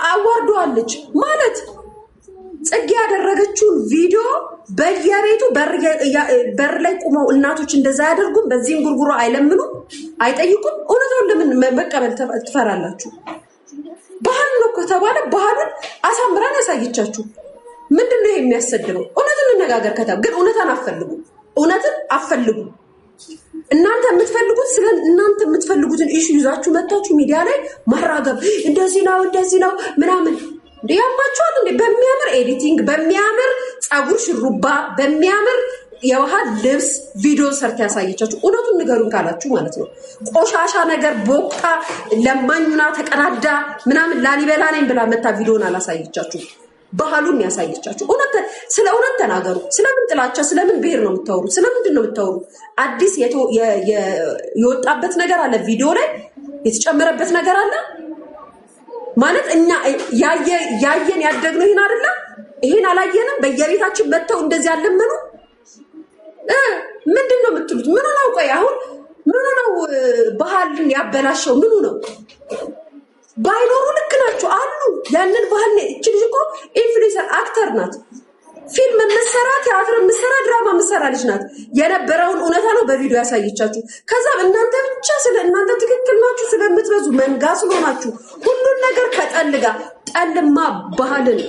አዋርዷለች ማለት ጽጌ ያደረገችውን ቪዲዮ በየቤቱ በር ላይ ቆመው እናቶች እንደዛ ያደርጉም በዚህም ጉርጉሮ አይለምኑ አይጠይቁም እውነቱን ለምን መቀበል ትፈራላችሁ ባህል ነው ከተባለ ባህሉን አሳምራን ያሳየቻችሁ ምንድነው የሚያሰድበው እውነቱን እንነጋገር ከተባለ ግን እውነትን አፈልጉ እናንተ የምትፈልጉትን ኢሹ ይዛችሁ መጣችሁ ሚዲያ ላይ ማራገብ እንደዚህ ነው ምናምን ያማችኋል እንዴ በሚያምር ኤዲቲንግ በሚያምር ጻጉር ሽሩባ በሚያምር የባህል ልብስ ቪዲዮ ሰርታ ያሳየቻችሁ እውነቱን ንገሩን ካላችሁ ማለት ነው ቆሻሻ ነገር ቦክታ ለማኙና ተቀዳዳ ምናምን ላሊበላ ነኝ ብላ መታ ቪዲዮን አላሳየቻችሁ ባህሉን ያሳየቻችሁ ስለ እውነት ተናገሩ ስለምን ጥላቻ ስለምን ብሄር ነው የምታወሩት ስለምንድን ነው የምታወሩት አዲስ የወጣበት ነገር አለ ቪዲዮ ላይ የተጨመረበት ነገር አለ ማለት እኛ ያየን ያደግነው ይሄን አይደለ ይሄን አላየንም በየቤታችን መተው እንደዚህ ያለመኑ ምንድነው የምትሉት ምን ነው ቆይ አሁን ምን ነው ባህልን ያበላሸው ምን ነው ባይኖሩ ልክ ናቸው አሉ ያንን ባህል እቺ ልጅ እኮ ኢንፍሉዌንሰር አክተር ናት ፊልም መስራት ቲያትር መስራት ድራማ መስራት ልጅ ናት የነበረውን እውነታ ነው በቪዲዮ ያሳየቻችሁ ከዛ እናንተ ብቻ እናንተ ትክክል ናችሁ ስለምትበዙ መንጋ ስለሆናችሁ ሁሉን ነገር ከጠልጋ ጠልማ ባህልን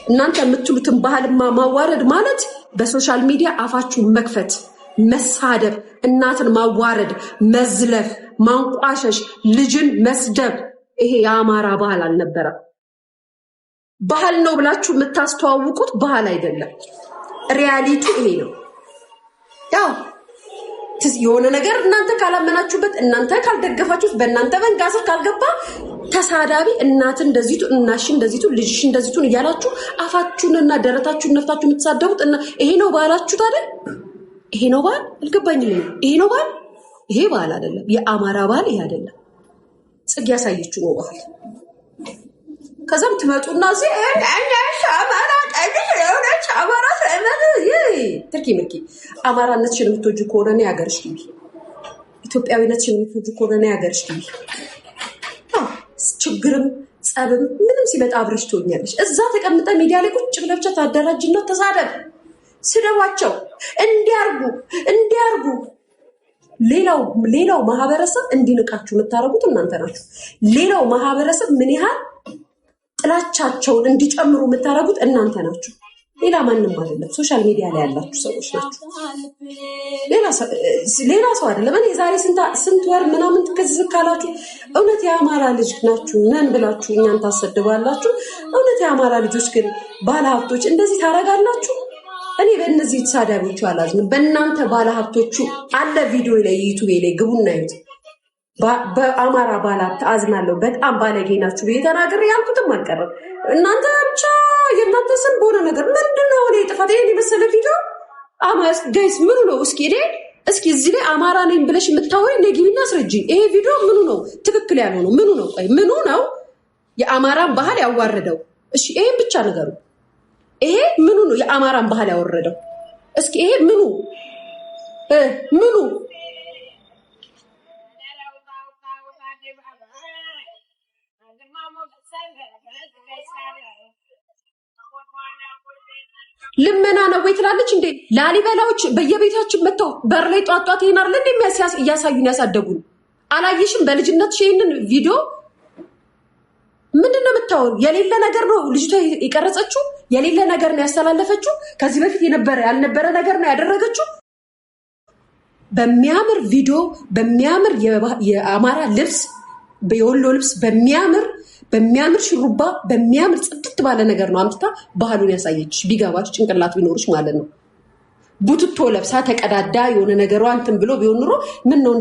እናንተ የምትሉትን ባህልማ ማዋረድ ማለት በሶሻል ሚዲያ አፋችሁ መክፈት መሳደብ እናትን ማዋረድ መዝለፍ ማንቋሸሽ ልጅን መስደብ ይሄ የአማራ ባህል አልነበረ ባህል ነው ብላችሁ የምታስተዋውቁት ባህል አይደለም ሪያሊቲ ይሄ ነው ያው የሆነ ነገር እናንተ ካላመናችሁበት እናንተ ካልደገፋችሁት በእናንተ መንጋስር ካልገባ ተሳዳቢ እናት እንደዚቱ እናሽ እንደዚቱ ልጅሽ እንደዚቱ እያላችሁ አፋችሁንና ደረታችሁን ነፍታችሁ የምትሳደቡት እና ይሄ ነው ባህላችሁ ታዲያ ይሄ ነው ባህል አልገባኝም ይሄ ነው ባህል ይሄ ባህል አይደለም የአማራ ባህል ይሄ አይደለም ጽጌ ያሳየችው ነው ባህል ከዛም ትመጡና እዚህ አማራ ጠይቅ የሆነች አማራ ትርኪ አማራነትሽን የምትወጂ ከሆነ ነው ያገርሽ ግቢ ኢትዮጵያዊነትሽን የምትወጂ ከሆነ ነው ያገርሽ ግቢ ችግርም ጸብም ምንም ሲመጣ አብረሽ ትሆኛለሽ እዛ ተቀምጠ ሚዲያ ላይ ቁጭ ብለሽ ታደራጅና ተሳደብ ስደዋቸው እንዲያርጉ ሌላው ማህበረሰብ እንዲንቃችሁ የምታረጉት እናንተ ናችሁ ሌላው ማህበረሰብ ምን ያህል ጥላቻቸውን እንዲጨምሩ የምታረጉት እናንተ ናችሁ ሌላ ማንንም አይደለም ሶሻል ሚዲያ ላይ ያላችሁ ሰዎች ናችሁ ሌላ ሰው አይደለም እኔ ዛሬ ስንት ወር ምናምን ትከዝካላችሁ እውነት የአማራ ልጅ ናችሁ ነን ብላችሁ እኛን ታሰድባላችሁ እውነት የአማራ ልጆች ግን ባለሀብቶች እንደዚህ ታረጋላችሁ እኔ በእነዚህ ተሳዳቢዎች አላዝንም በእናንተ ባለሀብቶቹ አለ ቪዲዮ ላይ ዩቲዩብ ላይ ግቡና ይዩት በአማራ ባለሀብት አዝናለሁ በጣም ባለጌ ናችሁ በተናገር ያልኩትም አልቀረም እናንተ ብቻ የእናንተ ስም በሆነ ነገር ምንድነው እኔ ጥፋት ይሄን የመሰለ ቪዲዮ አማስ ጋይስ ምኑ ነው እስኪ እዚህ ላይ አማራ ነኝ ብለሽ የምታወሪ ነጊና አስረጂ ይሄ ቪዲዮ ምኑ ነው ትክክል ያልሆነው ምኑ ነው ቆይ ምኑ ነው የአማራን ባህል ያዋረደው እሺ ይሄን ብቻ ነገሩ ይሄ ምኑ ነው የአማራን ባህል ያወረደው እስኪ ይሄ ምኑ ልመና ነው ወይ ትላለች እንዴ ላሊበላዎች በየቤታችን መተው በር ላይ ጧጧት ይናር ለኔ እያሳዩን ያሳደጉን አላየሽም በልጅነትሽ ይሄንን ቪዲዮ ምንድነው የምታወሩ የሌለ ነገር ነው ልጅቷ የቀረጸችው የሌለ ነገር ነው ያስተላለፈችው ከዚህ በፊት ያልነበረ ነገር ነው ያደረገችው በሚያምር ቪዲዮ በሚያምር የአማራ ልብስ በየወሎ ልብስ በሚያምር ሽሩባ በሚያምር ጽድት ባለ ነገር ነው አምጥታ ባህሉን ያሳየች ቢገባች ጭንቅላት ቢኖርሽ ማለት ነው ቡትቶ ለብሳ ተቀዳዳ የሆነ ነገሯ እንትን ብሎ ቢሆን ኑሮ ምን ነው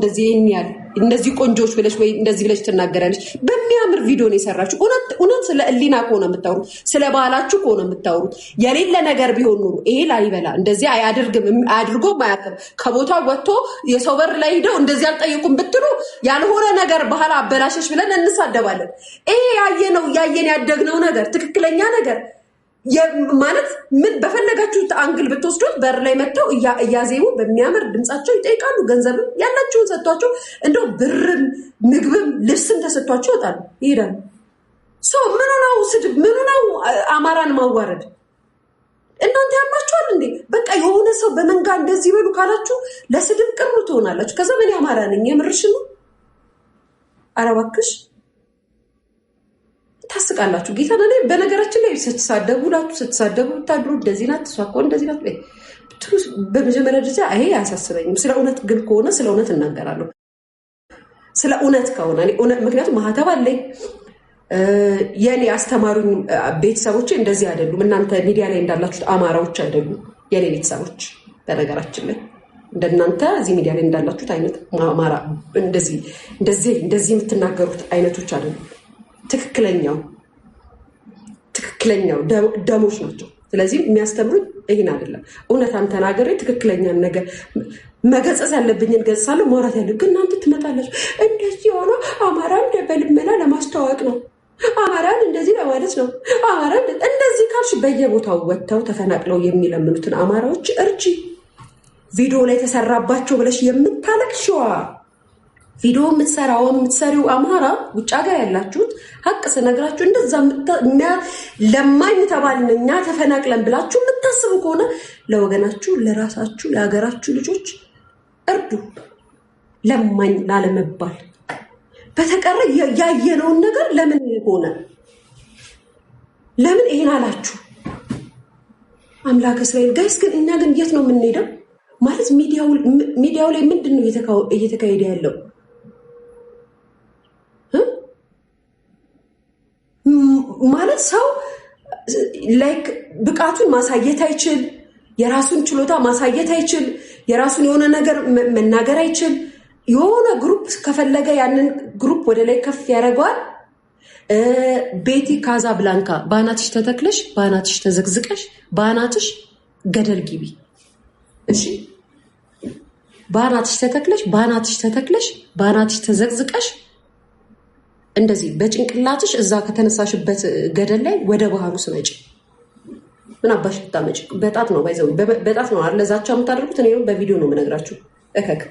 እንደዚህ ቆንጆች ብለሽ ወይ እንደዚህ ብለሽ ትናገራለሽ በሚያምር ቪዲዮ ነው የሰራችሁ እውነት ስለ እሊና ከሆነ የምታወሩት ስለ ባህላችሁ ከሆነ የምታወሩት የሌለ ነገር ቢሆን ኑሮ ይሄ ላይበላ እንደዚህ አያድርጎ ማያከም ከቦታው ወጥቶ የሰው በር ላይ ሄደው እንደዚህ አልጠየቁም ብትሉ ያልሆነ ነገር ባህል አበላሸሽ ብለን እንሳደባለን ይሄ ያየን ያደግነው ነገር ትክክለኛ ነገር ማለት ምን በፈለጋችሁት አንግል ብትወስዱት በር ላይ መተው እያዜሙ በሚያምር ድምጻቸው ይጠይቃሉ ገንዘብ ያላችሁን ሰጥቷቸው እንደው ብርም ምግብም ልብስም ተሰጥቷቸው ይወጣሉ ይሄዳሉ ምን ነው ስድብ? ምኑ ነው አማራን ማዋረድ? እናንተ ያማችኋል እንዴ? በቃ የሆነ ሰው በመንጋ እንደዚህ በሉ ካላችሁ ለስድብ ቅርብ ትሆናላችሁ። ከዛ ምን አማራ ነኝ የምርሽ ነው? ኧረ እባክሽ ታስቃላችሁ። ጌታ ነው። በነገራችን ላይ ስትሳደቡ ታድሩ እንደዚህ ናት እሷ እኮ እንደዚህ ናት። በመጀመሪያ ደረጃ ይሄ አያሳስበኝም። ስለ እውነት ግን ከሆነ ስለ እውነት እናገራለሁ። ስለ እውነት ከሆነ ምክንያቱም ማህተብ አለኝ። የኔ አስተማሩኝ ቤተሰቦች እንደዚህ አይደሉም። እናንተ ሚዲያ ላይ እንዳላችሁት አማራዎች አይደሉም የኔ ቤተሰቦች። በነገራችን ላይ እንደናንተ እዚህ ሚዲያ ላይ እንዳላችሁት አይነት አማራ እንደዚህ የምትናገሩት አይነቶች አይደሉም። ትክክለኛው ደሞች ናቸው። ስለዚህ የሚያስተምሩኝ ይህን አይደለም። እውነታን ተናገሬ ትክክለኛን ነገር መገጸጽ ያለብኝን ገጽሳለሁ። ማውራት ያለብኝ ግን እናንተ ትመጣላችሁ። እንደዚህ ሆኖ አማራን በልመና ለማስተዋወቅ ነው፣ አማራን እንደዚህ ለማለት ነው። አማራን እንደዚህ ካልሽ በየቦታው ወጥተው ተፈናቅለው የሚለምኑትን አማራዎች እርጂ። ቪዲዮ ላይ ተሰራባቸው ብለሽ የምታለቅሽዋ ቪዲዮ የምትሰሪው አማራ ውጭ ሀገር ያላችሁት ሀቅ ስነግራችሁ እንደዛ ለማኝ ተባልን እኛ ተፈናቅለን ብላችሁ የምታስቡ ከሆነ ለወገናችሁ፣ ለራሳችሁ፣ ለሀገራችሁ ልጆች እርዱ፣ ለማኝ ላለመባል። በተቀረ ያየነውን ነገር ለምን ሆነ? ለምን ይሄን አላችሁ? አምላክ እስራኤል ጋይስ። ግን እኛ ግን የት ነው የምንሄደው? ማለት ሚዲያው ላይ ምንድን ነው እየተካሄደ ያለው? ማለት ሰው ላይክ ብቃቱን ማሳየት አይችል፣ የራሱን ችሎታ ማሳየት አይችል፣ የራሱን የሆነ ነገር መናገር አይችል። የሆነ ግሩፕ ከፈለገ ያንን ግሩፕ ወደ ላይ ከፍ ያደርገዋል። ቤቲ ካዛ ብላንካ ባናትሽ ተተክለሽ፣ ባናትሽ ተዘግዝቀሽ፣ ባናትሽ ገደል ግቢ። እሺ ባናትሽ ተተክለሽ፣ ባናትሽ ተዘግዝቀሽ እንደዚህ በጭንቅላትሽ እዛ ከተነሳሽበት ገደል ላይ ወደ ባህሩ ስመጪ ምን አባሽ ልታመጪ? በጣት ነው ባይዘው በጣት ነው አለ ዛቻ የምታደርጉት። እኔ በቪዲዮ ነው የምነግራችሁ። እከክ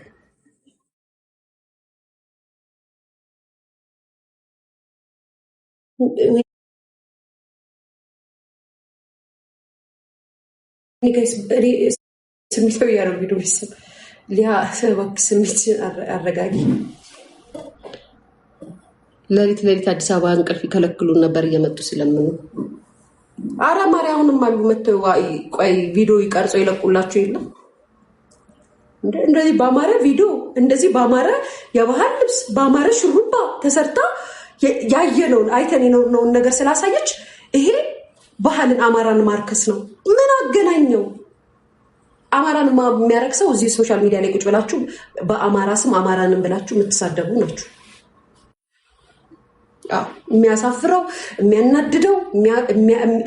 ስሜታዊ ያደረጉ ቪዲዮ ይስብ ሊያ ሰባክ ስሜት አረጋጊ። ሌሊት አዲስ አበባ እንቅልፍ ይከለክሉን ነበር እየመጡ ሲለምኑ። አረ ማርያምንም አሉ መተው ቆይ ቪዲዮ ይቀርጾ ይለቁላችሁ የለም እንደዚህ በአማረ ቪዲዮ እንደዚህ በአማረ የባህል ልብስ በአማረ ሹሩባ ተሰርታ ያየነውን አይተን የኖርነውን ነገር ስላሳየች ይሄ ባህልን አማራን ማርከስ ነው። ምን አገናኘው? አማራን የሚያረክሰው እዚህ ሶሻል ሚዲያ ላይ ቁጭ ብላችሁ በአማራ ስም አማራንን ብላችሁ የምትሳደቡ ናችሁ። የሚያሳፍረው የሚያናድደው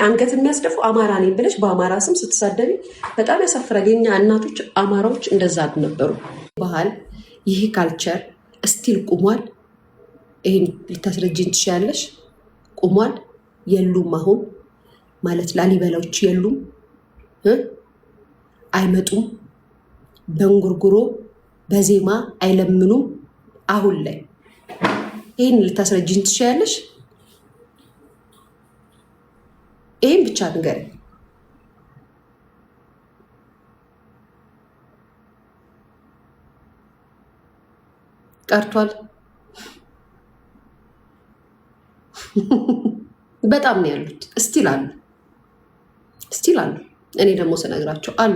አንገት የሚያስደፈው አማራ ነኝ ብለሽ በአማራ ስም ስትሳደቢ በጣም ያሳፍራል። የኛ እናቶች አማራዎች እንደዛ ነበሩ። ባህል ይህ ካልቸር እስቲል ቁሟል። ይሄን ልታስረጅን ትችያለሽ። ቁሟል። የሉም አሁን ማለት ላሊበላዎች የሉም፣ አይመጡም፣ በእንጉርጉሮ በዜማ አይለምኑም። አሁን ላይ ይሄን ልታስረጅን ትችያለሽ። ይሄን ብቻ ንገሪ። ቀርቷል። በጣም ነው ያሉት። እስቲል አሉ። እኔ ደግሞ ስነግራቸው አሉ፣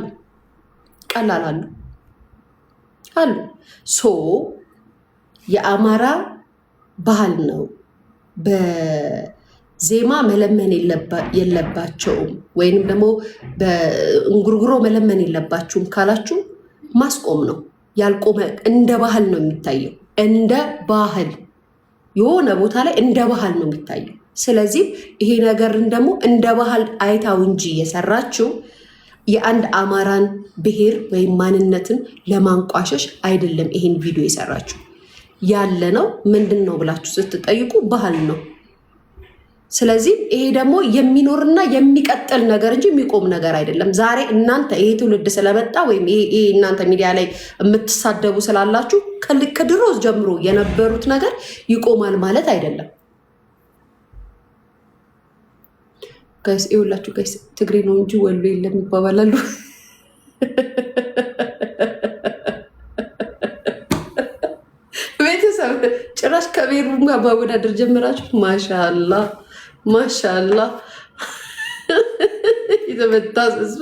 ቀላል አሉ። ሶ የአማራ ባህል ነው። በዜማ መለመን የለባቸውም ወይንም ደግሞ በእንጉርጉሮ መለመን የለባችሁም ካላችሁ ማስቆም ነው። ያልቆመ እንደ ባህል ነው የሚታየው። እንደ ባህል የሆነ ቦታ ላይ እንደ ባህል ነው የሚታየው። ስለዚህ ይሄ ነገርን ደግሞ እንደ ባህል አይታው እንጂ የሰራችው የአንድ አማራን ብሔር ወይም ማንነትን ለማንቋሸሽ አይደለም። ይሄን ቪዲዮ የሰራችው ያለ ነው ምንድን ነው ብላችሁ ስትጠይቁ ባህል ነው። ስለዚህ ይሄ ደግሞ የሚኖርና የሚቀጥል ነገር እንጂ የሚቆም ነገር አይደለም። ዛሬ እናንተ ይሄ ትውልድ ስለመጣ ወይም ይሄ እናንተ ሚዲያ ላይ የምትሳደቡ ስላላችሁ ከድሮ ጀምሮ የነበሩት ነገር ይቆማል ማለት አይደለም። ጋይስ ይኸውላችሁ ጋይስ ትግሬ ነው እንጂ ወሎ የለም ይባባላሉ። ቤተሰብ ጭራሽ ከቤሩም ጋር ማወዳደር ጀመራችሁ። ማሻአላ ማሻአላ የተመታ ህዝብ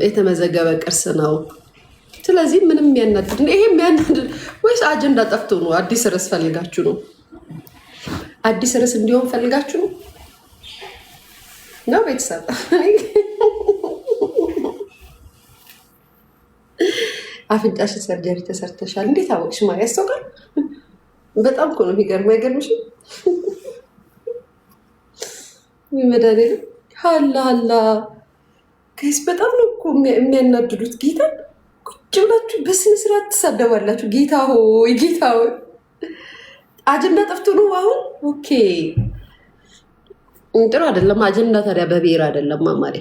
የተመዘገበ ቅርስ ነው። ስለዚህ ምንም የሚያናድድ ይሄ የሚያናድድ ወይስ አጀንዳ ጠፍቶ ነው? አዲስ ርዕስ ፈልጋችሁ ነው? አዲስ ርዕስ እንዲሆን ፈልጋችሁ ነው? ነው ቤተሰብ አፍንጫሽ ሰርጀሪ ተሰርተሻል እንዴት አወቅሽ? ማርያም ያስታውቃል። በጣም እኮ ነው የሚገርመው። አይገርምሽም? መድኃኒዓለም ሀላ ሀላ ከስ በጣም ነው እኮ የሚያናድዱት። ጌታ ቁጭ ብላችሁ በስነ ስርዓት ትሳደባላችሁ። ጌታ ሆይ ጌታ ሆይ አጀንዳ ጠፍቶ ነው አሁን። ኦኬ ጥሩ አይደለም አጀንዳ። ታዲያ በብሔር አይደለም ማማሬ፣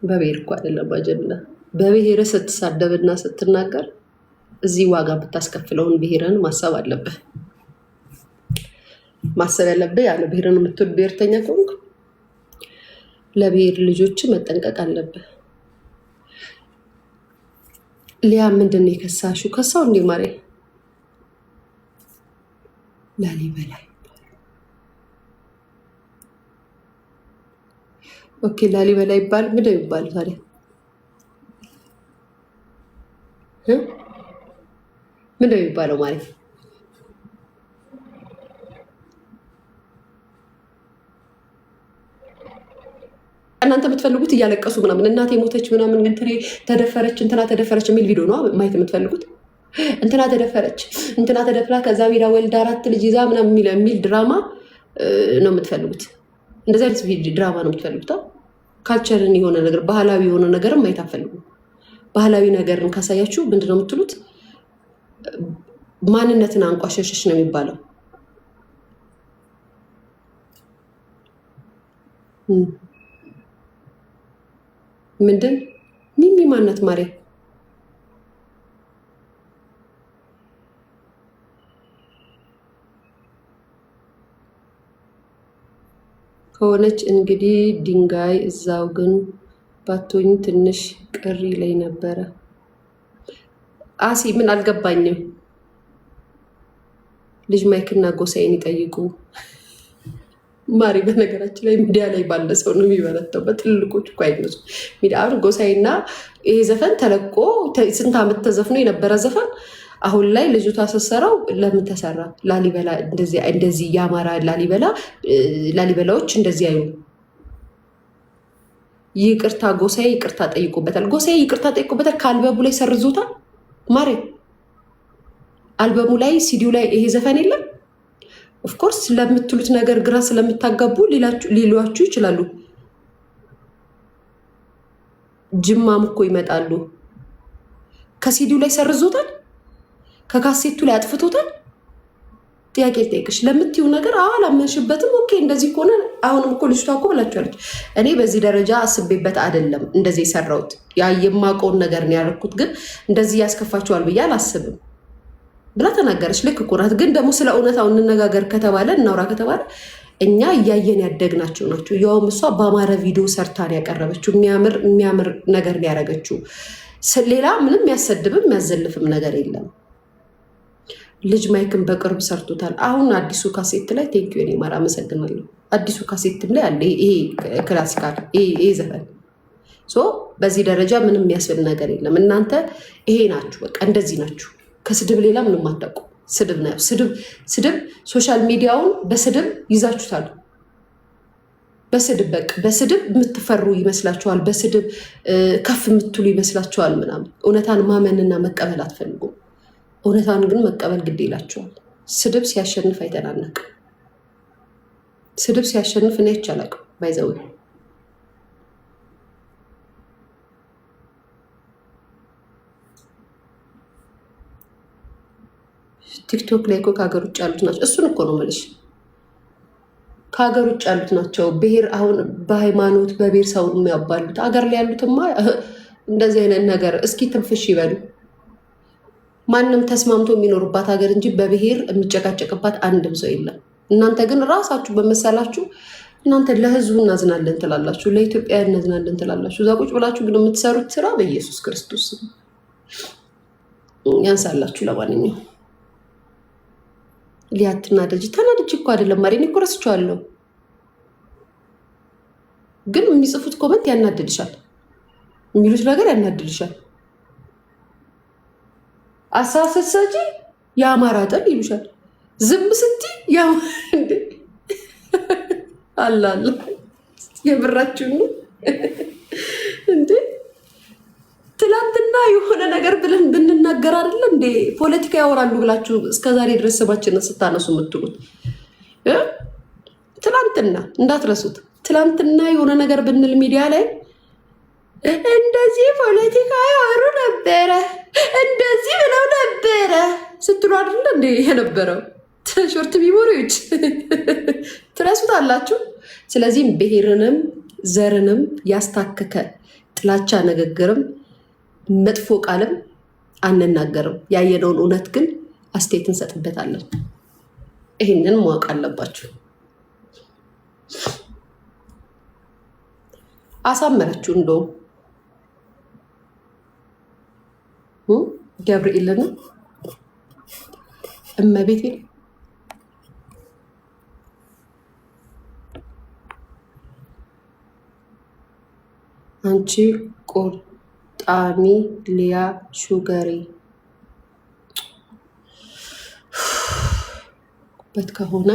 በብሔር እኮ አይደለም አጀንዳ። በብሔር ስትሳደብና ስትናገር እዚህ ዋጋ ብታስከፍለውን ብሔርን ማሰብ አለብህ። ማሰብ ያለብህ ያለ ብሔርን የምትወድ ብሔርተኛ ከሆንክ ለብሔር ልጆች መጠንቀቅ አለብህ። ሊያ ምንድን ነው የከሳሽው? ከሳው እንዴ ማሬ ላሊበላ ኦኬ ላሊበላ ይባል ምንድን ነው ይባል ታዲያ? ምንድን ነው የሚባለው ማለት? እናንተ የምትፈልጉት እያለቀሱ ምናምን እናቴ ሞተች ምናምን እንትና ተደፈረች እንትና ተደፈረች የሚል ቪዲዮ ነው ማየት የምትፈልጉት። እንትና ተደፈረች እንትና ተደፍራ ከዛ ቢራ ወልዳ 4 ልጅ ይዛ ምናምን የሚል ድራማ ነው የምትፈልጉት። እንደዚህ አይነት ድራማ ነው የምትፈልጉት። ካልቸርን የሆነ ነገር ባህላዊ የሆነ ነገርም ማየት አትፈልጉ። ባህላዊ ነገርን ካሳያችሁ ምንድን ነው የምትሉት? ማንነትን አንቋሸሸሽ ነው የሚባለው። ምንድን ሚሚ ማናት ማሬ? ከሆነች እንግዲህ ድንጋይ እዛው ግን ባቶኝ ትንሽ ቅሪ ላይ ነበረ። አሲ ምን አልገባኝም። ልጅ ማይክና ጎሳዬን ይጠይቁ ማሪ። በነገራችን ላይ ሚዲያ ላይ ባለ ሰው ነው የሚበረታው። በትልልቆች እኮ አይነሱ ሚዲያ አሁን ጎሳዬና ይሄ ዘፈን ተለቆ ስንት ዓመት ተዘፍኖ የነበረ ዘፈን አሁን ላይ ልጁ ታሰሰረው። ለምን ተሰራ? ላሊበላ እንደዚህ ያማራ ላሊበላዎች እንደዚህ አይሉ። ይቅርታ ጎሳዬ ይቅርታ ጠይቆበታል። ጎሳዬ ይቅርታ ጠይቆበታል። ከአልበሙ ላይ ሰርዞታል ማሬ። አልበሙ ላይ ሲዲው ላይ ይሄ ዘፈን የለም። ኦፍኮርስ ስለምትሉት ነገር ግራ ስለምታጋቡ ሊሏችሁ ይችላሉ። ጅማም እኮ ይመጣሉ። ከሲዲው ላይ ሰርዞታል፣ ከካሴቱ ላይ አጥፍቶታል። ጥያቄ ልጠይቅሽ፣ ለምትዩ ነገር አላመንሽበትም። ኦኬ እንደዚህ ከሆነ አሁንም እኮ ልጅቷ እኮ ብላችኋለች። እኔ በዚህ ደረጃ አስቤበት አይደለም እንደዚህ የሰራሁት፣ ያ የማውቀውን ነገር ነው ያደረኩት፣ ግን እንደዚህ ያስከፋችኋል ብዬ አላስብም ብላ ተናገረች። ልክ እኮ ናት። ግን ደግሞ ስለ እውነታው እንነጋገር ከተባለ እናውራ ከተባለ እኛ እያየን ያደግናቸው ናቸው። ያውም እሷ በአማረ ቪዲዮ ሰርታን ያቀረበችው የሚያምር ነገር ያደረገችው። ሌላ ምንም ያሰድብም ያዘልፍም ነገር የለም። ልጅ ማይክን በቅርብ ሰርቶታል። አሁን አዲሱ ካሴት ላይ ቴንኪዩ ኔ ማር አመሰግናለሁ። አዲሱ ካሴትም ላይ አለ ይሄ ክላሲካል ይሄ ዘፈን። በዚህ ደረጃ ምንም የሚያስብል ነገር የለም። እናንተ ይሄ ናችሁ፣ በቃ እንደዚህ ናችሁ። ከስድብ ሌላ ምንም አታውቁ። ስድብ ነው ስድብ። ሶሻል ሚዲያውን በስድብ ይዛችሁታል። በስድብ በቃ በስድብ የምትፈሩ ይመስላችኋል። በስድብ ከፍ የምትሉ ይመስላችኋል ምናምን። እውነታን ማመንና መቀበል አትፈልጉም። እውነታን ግን መቀበል ግድ ይላችኋል። ስድብ ሲያሸንፍ አይተናነቅ። ስድብ ሲያሸንፍ እኔ አይቻላቅ ባይዘው ቲክቶክ ላይ እኮ ከሀገር ውጭ ያሉት ናቸው። እሱን እኮ ነው የምልሽ። ከሀገር ውጭ ያሉት ናቸው ብሔር አሁን በሃይማኖት በብሔር ሰው የሚያባሉት። ሀገር ላይ ያሉትማ እንደዚህ አይነት ነገር እስኪ ትንፍሽ ይበሉ። ማንም ተስማምቶ የሚኖርባት ሀገር እንጂ በብሔር የሚጨቃጨቅባት አንድም ሰው የለም። እናንተ ግን ራሳችሁ በመሰላችሁ እናንተ ለህዝቡ እናዝናለን ትላላችሁ፣ ለኢትዮጵያ እናዝናለን ትላላችሁ። እዛ ቁጭ ብላችሁ ግን የምትሰሩት ስራ በኢየሱስ ክርስቶስ ያንሳላችሁ። ለማንኛውም ሊያትናደጅ ተናድጅ እኮ አይደለም ማሪ፣ እኔ እኮ ረስቼዋለሁ። ግን የሚጽፉት ኮመንት ያናድድሻል፣ የሚሉት ነገር ያናድድሻል። አሳሰት ሰጪ የአማራ ጠል ይሉሻል። ዝም ስቲ አላለ የብራችሁ ነው እንዴ? ትላንትና የሆነ ነገር ብለን ብንናገር አይደለ እንዴ ፖለቲካ ያወራሉ ብላችሁ እስከዛሬ ድረስ ስማችንን ስታነሱ የምትሉት? ትላንትና እንዳትረሱት። ትላንትና የሆነ ነገር ብንል ሚዲያ ላይ እንደዚህ ፖለቲካ ያወሩ ነበረ፣ እንደዚህ ብለው ነበረ ስትሉ አይደለ እንዴ የነበረው? ሾርት ቢሞሪዎች ትረሱት አላችሁ። ስለዚህም ብሔርንም ዘርንም ያስታከከ ጥላቻ ንግግርም መጥፎ ቃልም አንናገርም። ያየነውን እውነት ግን አስተያየት እንሰጥበታለን። ይህንን ማወቅ አለባችሁ። አሳመረችሁ። እንደውም ገብርኤልን እመቤቴ አንቺ ቆርጣሚ ሊያ ሹገሬ በት ከሆነ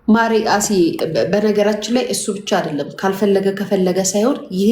ማሪ አሲ በነገራችን ላይ እሱ ብቻ አይደለም ካልፈለገ ከፈለገ ሳይሆን ይሄ